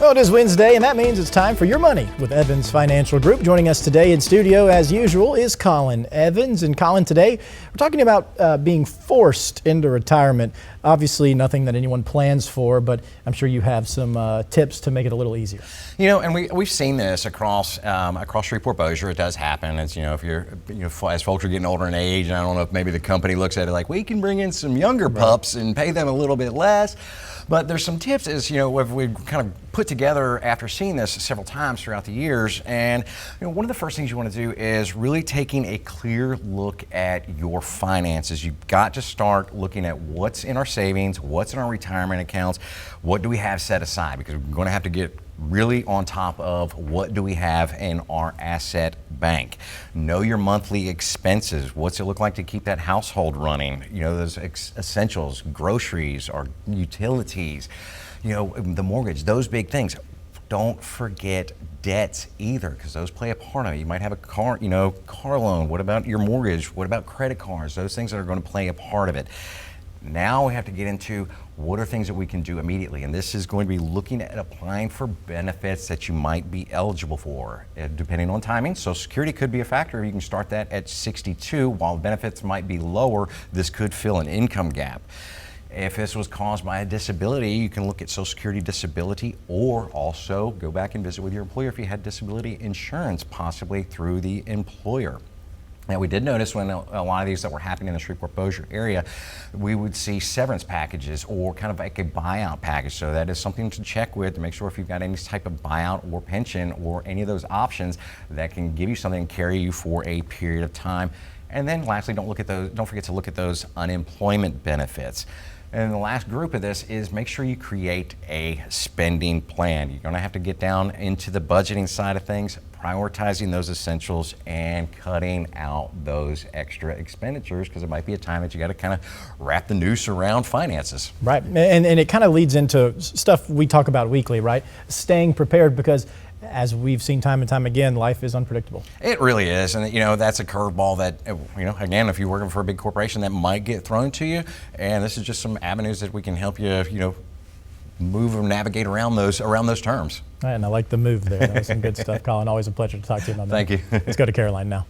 Well, it is Wednesday, and that means it's time for Your Money with Evans Financial Group. Joining us today in studio, as usual, is Colin Evans. And Colin, today we're talking about being forced into retirement. Obviously, nothing that anyone plans for, but I'm sure you have some tips to make it a little easier. You know, and we've seen this across Shreveport-Bossier. It does happen. It's, if you're, as folks are getting older in age, and I don't know if maybe the company looks at it like, we can bring in some younger pups and pay them a little bit less. But there's some tips we've kind of put together after seeing this several times throughout the years. And one of the first things you want to do is really taking a clear look at your finances. You've got to start looking at what's in our savings, what's in our retirement accounts, what do we have set aside, because we're going to have to get really on top of what do we have in our asset bank. Know your monthly expenses. What's it look like to keep that household running? Those essentials, groceries, or utilities, the mortgage, those big things. Don't forget debts either, because those play a part of it. You might have a car loan. What about your mortgage? What about credit cards? Those things that are going to play a part of it. Now we have to get into what are things that we can do immediately, and this is going to be looking at applying for benefits that you might be eligible for. Depending on timing, Social Security could be a factor. You can start that at 62. While benefits might be lower, this could fill an income gap. If this was caused by a disability, you can look at Social Security disability, or also go back and visit with your employer if you had disability insurance, possibly through the employer. Now, we did notice when a lot of these that were happening in the Shreveport-Bossier area, we would see severance packages or kind of like a buyout package. So that is something to check with to make sure if you've got any type of buyout or pension or any of those options that can give you something and carry you for a period of time. And then lastly, don't forget to look at those unemployment benefits. And the last group of this is make sure you create a spending plan. You're going to have to get down into the budgeting side of things, prioritizing those essentials and cutting out those extra expenditures, because it might be a time that you got to kind of wrap the noose around finances. Right, and it kind of leads into stuff we talk about weekly, right? Staying prepared, because as we've seen time and time again, life is unpredictable. It really is, and that's a curveball that, again, if you're working for a big corporation, that might get thrown to you, and this is just some avenues that we can help you, move and navigate around those terms. All right, and I like the move there. That was some good stuff, Colin. Always a pleasure to talk to you on that. Thank you. Let's go to Caroline now.